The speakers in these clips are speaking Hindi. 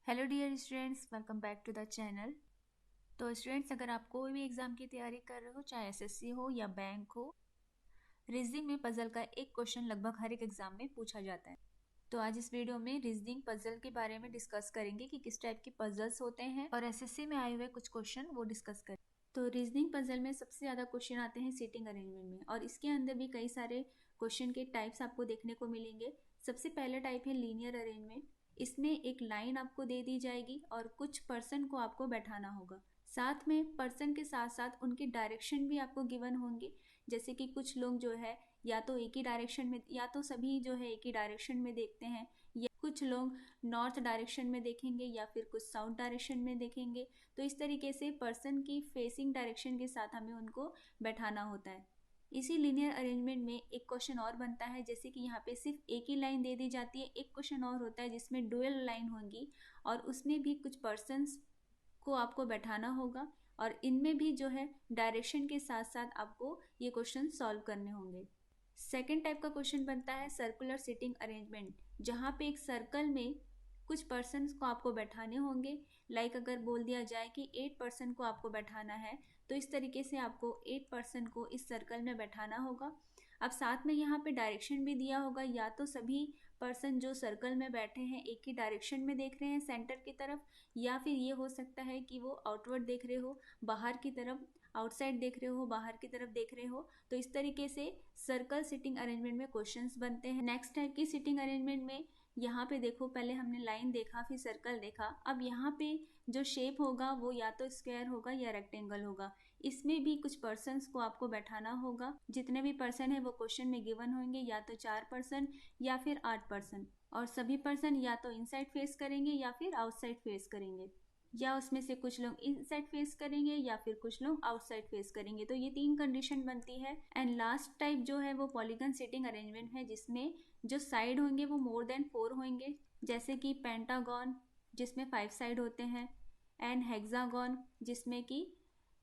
Hello dear students, welcome back to the channel. तो स्टूडेंट्स, अगर आप कोई भी एग्जाम की तैयारी कर रहे हो, चाहे एसएससी हो या बैंक हो, रीजनिंग में पजल का एक क्वेश्चन लगभग हर एक एग्जाम में पूछा जाता है। तो आज इस वीडियो में रीजनिंग पजल के बारे में डिस्कस करेंगे कि किस टाइप के पजल्स होते हैं और एसएससी में आए हुए कुछ क्वेश्चन वो डिस्कस करेंगे। तो रीजनिंग पजल में सबसे ज़्यादा क्वेश्चन आते हैं सीटिंग अरेंजमेंट में, और इसके अंदर भी कई सारे क्वेश्चन के टाइप्स आपको देखने को मिलेंगे। सबसे पहला टाइप है लीनियर अरेंजमेंट। इसमें एक लाइन आपको दे दी जाएगी और कुछ पर्सन को आपको बैठाना होगा। साथ में पर्सन के साथ साथ उनकी डायरेक्शन भी आपको गिवन होंगी। जैसे कि कुछ लोग जो है या तो एक ही डायरेक्शन में, या तो सभी जो है एक ही डायरेक्शन में देखते हैं, या कुछ लोग नॉर्थ डायरेक्शन में देखेंगे या फिर कुछ साउथ डायरेक्शन में देखेंगे। तो इस तरीके से पर्सन की फेसिंग डायरेक्शन के साथ हमें उनको बैठाना होता है। इसी लीनियर अरेंजमेंट में एक क्वेश्चन और बनता है, जैसे कि यहाँ पे सिर्फ एक ही लाइन दे दी जाती है। एक क्वेश्चन और होता है जिसमें डुअल लाइन होगी और उसमें भी कुछ पर्सन्स को आपको बैठाना होगा, और इनमें भी जो है डायरेक्शन के साथ साथ आपको ये क्वेश्चन सॉल्व करने होंगे। सेकेंड टाइप का क्वेश्चन बनता है सर्कुलर सिटिंग अरेंजमेंट, जहाँ पे एक सर्कल में कुछ पर्सन को आपको बैठाने होंगे। लाइक अगर बोल दिया जाए कि 8 पर्सन को आपको बैठाना है, तो इस तरीके से आपको 8 पर्सन को इस सर्कल में बैठाना होगा। अब साथ में यहाँ पे डायरेक्शन भी दिया होगा, या तो सभी पर्सन जो सर्कल में बैठे हैं एक ही डायरेक्शन में देख रहे हैं सेंटर की तरफ, या फिर ये हो सकता है कि वो आउटवर्ड देख रहे हो, बाहर की तरफ, आउटसाइड देख रहे हो, बाहर की तरफ देख रहे हो। तो इस तरीके से सर्कल सिटिंग अरेंजमेंट में क्वेश्चंस बनते हैं। नेक्स्ट टाइप की सिटिंग अरेंजमेंट में यहाँ पे देखो, पहले हमने लाइन देखा, फिर सर्कल देखा। अब यहाँ पे जो शेप होगा वो या तो स्क्वायर होगा या रेक्टेंगल होगा। इसमें भी कुछ पर्सन्स को आपको बैठाना होगा। जितने भी पर्सन है वो क्वेश्चन में गिवन होंगे, या तो 4 पर्सन या फिर 8 पर्सन, और सभी पर्सन या तो इनसाइड फेस करेंगे या फिर आउटसाइड फेस करेंगे, या उसमें से कुछ लोग इनसाइड फेस करेंगे या फिर कुछ लोग आउटसाइड फेस करेंगे। तो ये 3 कंडीशन बनती है। एंड लास्ट टाइप जो है वो पॉलीगन सिटिंग अरेंजमेंट है, जिसमें जो साइड होंगे वो मोर देन 4 होंगे, जैसे कि पेंटागन जिसमें 5 साइड होते हैं, एंड हेक्सागन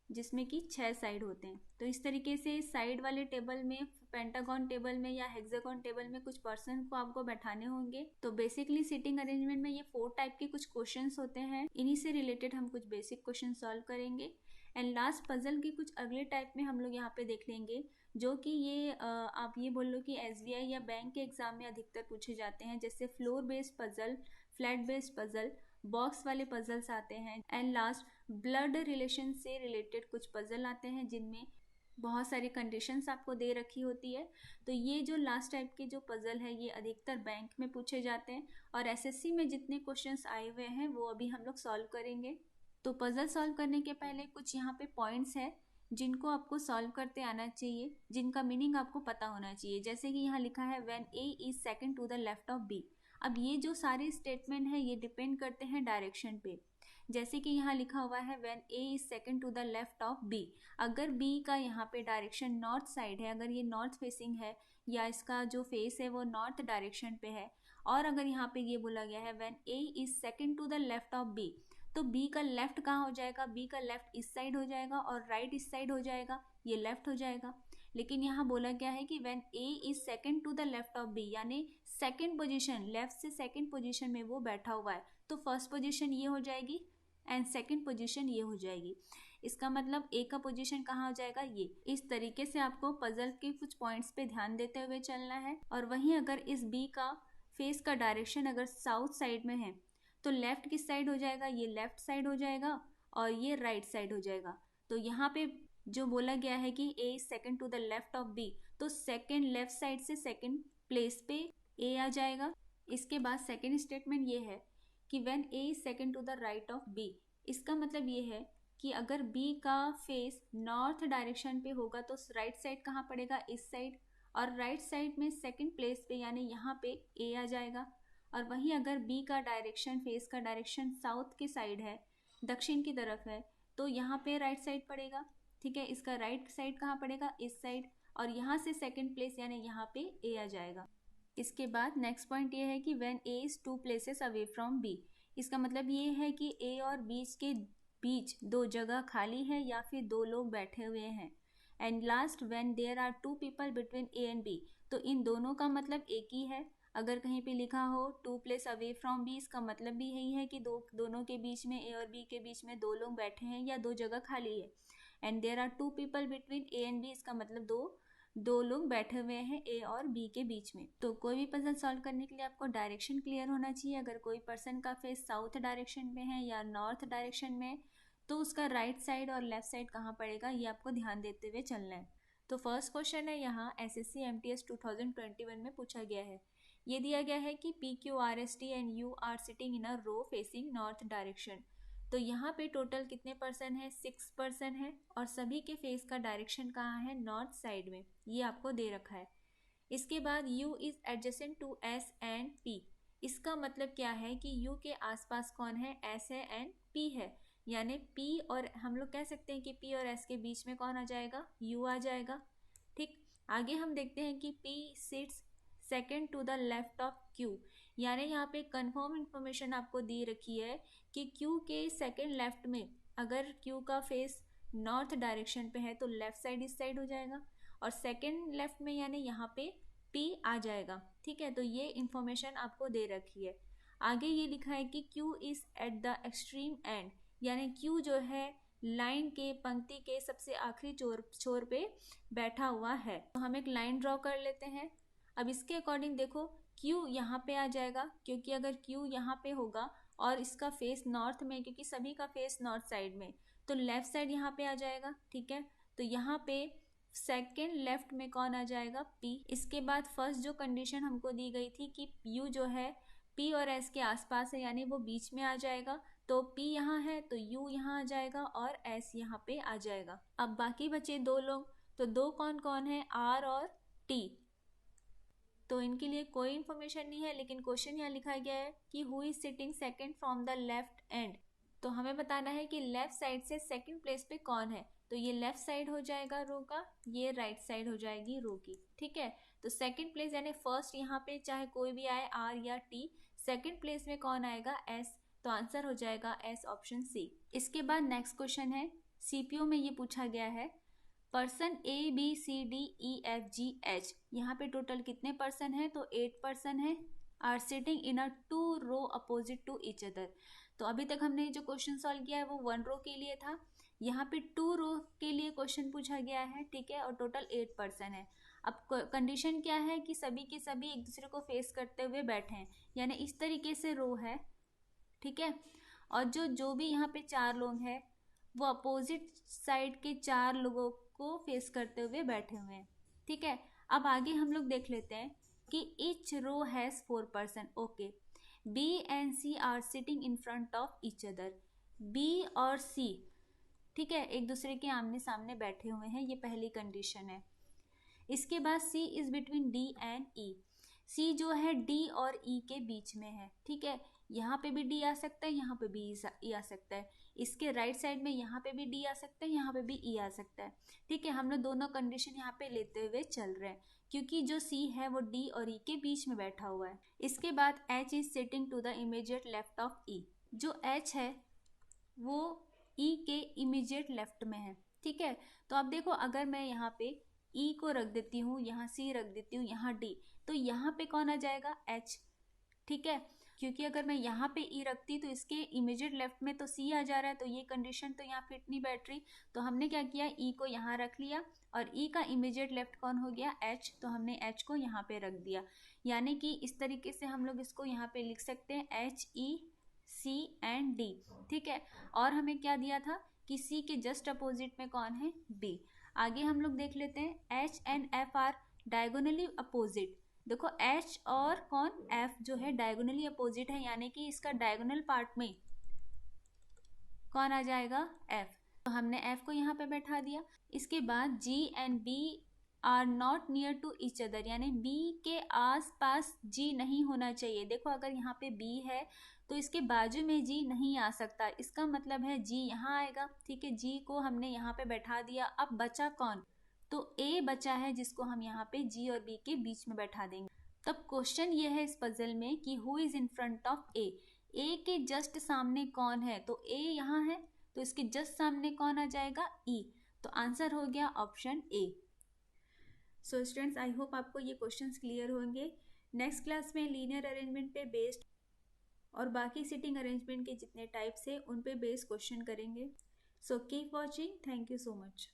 जिसमें कि 6 साइड होते हैं। तो इस तरीके से साइड वाले टेबल में, पेंटागन टेबल में या हेक्सागन टेबल में कुछ पर्सन को आपको बैठाने होंगे। तो बेसिकली सिटिंग अरेंजमेंट में ये 4 टाइप के कुछ क्वेश्चंस होते हैं। इन्हीं से रिलेटेड हम कुछ बेसिक क्वेश्चन सॉल्व करेंगे। एंड लास्ट पजल के कुछ अगले टाइप में हम लोग यहाँ पे देख लेंगे, जो कि ये आप ये बोल लो कि एसबीआई या बैंक के एग्जाम में अधिकतर पूछे जाते हैं, जैसे floor based puzzle, flat based puzzle, box वाले पजल्स आते हैं, एंड लास्ट ब्लड रिलेशन से रिलेटेड कुछ पजल आते हैं जिनमें बहुत सारी कंडीशंस आपको दे रखी होती है। तो ये जो लास्ट टाइप के जो पजल है ये अधिकतर बैंक में पूछे जाते हैं, और एसएससी में जितने क्वेश्चंस आए हुए हैं वो अभी हम लोग सॉल्व करेंगे। तो पजल सॉल्व करने के पहले कुछ यहाँ पे पॉइंट्स है जिनको आपको सॉल्व करते आना चाहिए, जिनका मीनिंग आपको पता होना चाहिए। जैसे कि यहाँ लिखा है when A is second to the left of B. अब ये जो सारे स्टेटमेंट है ये डिपेंड करते हैं डायरेक्शन पे। जैसे कि यहाँ लिखा हुआ है when A is second to the left of B. अगर बी का यहाँ पे डायरेक्शन नॉर्थ साइड है, अगर ये नॉर्थ फेसिंग है या इसका जो फेस है वो नॉर्थ डायरेक्शन पे है, और अगर यहाँ पे ये बोला गया है when A is second to the left of B, तो बी का लेफ्ट कहाँ हो जाएगा? बी का लेफ्ट इस साइड हो जाएगा और राइट इस साइड हो जाएगा, ये लेफ्ट हो जाएगा। लेकिन यहाँ बोला गया है कि when A is second to the left of B, यानी सेकंड पोजीशन, लेफ्ट से सेकंड पोजीशन में वो बैठा हुआ है, तो फर्स्ट पोजीशन ये हो जाएगी एंड सेकंड पोजीशन ये हो जाएगी। इसका मतलब ए का पोजीशन कहाँ हो जाएगा? ये। इस तरीके से आपको पजल के कुछ पॉइंट्स पे ध्यान देते हुए चलना है। और वहीं अगर इस बी का फेस का डायरेक्शन अगर साउथ साइड में है, तो लेफ्ट किस साइड हो जाएगा? ये लेफ्ट साइड हो जाएगा और ये राइट साइड हो जाएगा। तो यहाँ पे जो बोला गया है कि A is second to the left of B, तो सेकंड लेफ्ट साइड से सेकंड प्लेस पे ए आ जाएगा। इसके बाद सेकंड स्टेटमेंट ये है कि when A is second to the right of B. इसका मतलब ये है कि अगर बी का फेस नॉर्थ डायरेक्शन पे होगा तो राइट साइड कहाँ पड़ेगा? इस साइड, और राइट साइड में सेकंड प्लेस पे यानी यहाँ पे ए आ जाएगा। और वहीं अगर बी का डायरेक्शन, फेस का डायरेक्शन साउथ की साइड है, दक्षिण की तरफ है, तो यहाँ पे राइट साइड पड़ेगा। ठीक है, इसका राइट साइड कहाँ पड़ेगा? इस साइड, और यहाँ से सेकंड प्लेस यानी यहाँ पे ए आ जाएगा। इसके बाद नेक्स्ट पॉइंट ये है कि when A is 2 places away from B. इसका मतलब ये है कि ए और बीच के बीच 2 जगह खाली है या फिर 2 लोग बैठे हुए हैं। And last when there are 2 people between A and B, तो इन दोनों का मतलब एक ही है। अगर कहीं पे लिखा हो 2 प्लेस अवे फ्रॉम बी, इसका मतलब भी यही है कि दोनों के बीच में, ए और बी के बीच में 2 लोग बैठे हैं या 2 जगह खाली है। And there are 2 people between A and B, इसका मतलब दो लोग बैठे हुए हैं ए और बी के बीच में। तो कोई भी पजल सॉल्व करने के लिए आपको डायरेक्शन क्लियर होना चाहिए। अगर कोई पर्सन का फेस साउथ डायरेक्शन में है या नॉर्थ डायरेक्शन में, तो उसका राइट साइड और लेफ्ट साइड कहाँ पड़ेगा, ये आपको ध्यान देते हुए चलना है। तो फर्स्ट क्वेश्चन है यहाँ SSC MTS 2021 में पूछा गया है। ये दिया गया है कि PQRST and you are sitting in a row facing north direction. तो यहाँ पे टोटल कितने पर्सन है, 6 पर्सन है, और सभी के फेस का डायरेक्शन कहाँ है, नॉर्थ साइड में, ये आपको दे रखा है। इसके बाद U is adjacent to S and P, इसका मतलब क्या है कि U के आसपास कौन है, S है एंड P है, यानी P और हम लोग कह सकते हैं कि P और S के बीच में कौन आ जाएगा, U आ जाएगा। ठीक, आगे हम देखते हैं कि P sits second to the left of Q, यानी यहाँ पे कंफर्म इंफॉर्मेशन आपको दी रखी है कि Q के सेकेंड लेफ्ट में अगर Q का फेस नॉर्थ डायरेक्शन पे है तो लेफ्ट साइड इस साइड हो जाएगा, और सेकेंड लेफ्ट में यानी यहाँ पे P आ जाएगा। ठीक है, तो ये इंफॉर्मेशन आपको दे रखी है। आगे ये लिखा है कि Q is at the extreme and, यानी Q जो है लाइन के, पंक्ति के सबसे आखिरी छोर पे बैठा हुआ है। तो हम एक लाइन ड्रॉ कर लेते हैं। अब इसके अकॉर्डिंग देखो Q यहाँ पे आ जाएगा, क्योंकि अगर Q यहाँ पे होगा और इसका फेस नॉर्थ में, क्योंकि सभी का फेस नॉर्थ साइड में, तो लेफ्ट साइड यहाँ पे आ जाएगा। ठीक है, तो यहाँ पे सेकेंड लेफ्ट में कौन आ जाएगा, P। इसके बाद फर्स्ट जो कंडीशन हमको दी गई थी कि U जो है P और S के आसपास है, यानी वो बीच में आ जाएगा, तो P यहाँ है तो U यहाँ आ जाएगा और S यहाँ पे आ जाएगा। अब बाकी बचे 2 लोग, तो 2 कौन कौन है, R और T। तो इनके लिए कोई इंफॉर्मेशन नहीं है, लेकिन क्वेश्चन यहाँ लिखा गया है कि who is sitting second from the left and, तो हमें बताना है कि लेफ्ट साइड से सेकेंड प्लेस पे कौन है। तो ये लेफ्ट साइड हो जाएगा रो का, ये राइट साइड हो जाएगी रो की। ठीक है, तो सेकेंड प्लेस यानी फर्स्ट यहाँ पे चाहे कोई भी आए R या T, सेकेंड प्लेस में कौन आएगा, S, तो आंसर हो जाएगा S ऑप्शन C। इसके बाद नेक्स्ट क्वेश्चन है, CPO में ये पूछा गया है पर्सन ABCDEFGH, यहाँ पे टोटल कितने पर्सन है, तो 8 पर्सन है, are sitting in a 2 row opposite to each other. तो अभी तक हमने जो क्वेश्चन सॉल्व किया है वो 1 रो के लिए था, यहाँ पे 2 रो के लिए क्वेश्चन पूछा गया है। ठीक है, और टोटल 8 पर्सन है। अब कंडीशन क्या है कि सभी के सभी एक दूसरे को फेस करते हुए बैठे हैं, यानी इस तरीके से रो है। ठीक है, और जो भी यहाँ पे 4 लोग हैं वो अपोजिट साइड के 4 लोगों को फेस करते हुए बैठे हुए हैं। ठीक है, अब आगे हम लोग देख लेते हैं कि each row has 4 person. Okay, B and C are sitting in front of each other. B और C, ठीक है, एक दूसरे के आमने सामने बैठे हुए हैं, ये पहली कंडीशन है। इसके बाद C is between D and E, C जो है D और E के बीच में है। ठीक है, यहाँ पे भी D आ सकता है, यहाँ पे भी E आ सकता है, इसके राइट साइड में यहाँ पे भी D आ सकता है, यहाँ पे भी E आ सकता है। ठीक है, हम लोग दोनों कंडीशन यहाँ पे लेते हुए चल रहे हैं, क्योंकि जो C है वो D और E के बीच में बैठा हुआ है। इसके बाद H is sitting to the immediate left of E, जो H है वो E के इमीडिएट लेफ्ट में है। ठीक है, तो अब देखो अगर मैं यहाँ पे E को रख देती हूँ, यहाँ C रख देती हूँ, यहाँ D, तो यहाँ पे कौन आ जाएगा, H। ठीक है, क्योंकि अगर मैं यहाँ पे E रखती तो इसके इमीडिएट लेफ्ट में तो C आ जा रहा है, तो ये कंडीशन तो यहाँ फिट नहीं बैठ रही। तो हमने क्या किया, E को यहाँ रख लिया, और E का इमीडिएट लेफ्ट कौन हो गया, H, तो हमने H को यहाँ पे रख दिया। यानी कि इस तरीके से हम लोग इसको यहाँ पे लिख सकते हैं HEC एंड D। ठीक है, और हमें क्या दिया था कि C के जस्ट अपोजिट में कौन है, B। आगे हम लोग देख लेते हैं H and F are diagonally opposite. देखो H और कौन, F जो है डायगोनली अपोजिट है, यानी कि इसका डायगोनल पार्ट में कौन आ जाएगा, F, तो हमने F को यहाँ पे बैठा दिया। इसके बाद G and B are not near to each other, यानी B के आस पास G नहीं होना चाहिए। देखो अगर यहाँ पे B है तो इसके बाजू में G नहीं आ सकता, इसका मतलब है G यहाँ आएगा। ठीक है, G को हमने यहाँ पे बैठा दिया। अब बचा कौन, तो A बचा है, जिसको हम यहाँ पे G और B के बीच में बैठा देंगे। तब क्वेश्चन ये है इस पजल में कि who is in front of A, A के जस्ट सामने कौन है, तो A यहाँ है, तो इसके जस्ट सामने कौन आ जाएगा, E, तो आंसर हो गया option A। So students, I hope आपको ये क्वेश्चंस क्लियर होंगे। नेक्स्ट क्लास में लीनियर अरेंजमेंट पे बेस्ड और बाकी सिटिंग अरेंजमेंट के जितने टाइप्स है उन पे बेस्ड क्वेश्चन करेंगे। So keep watching, thank you so much.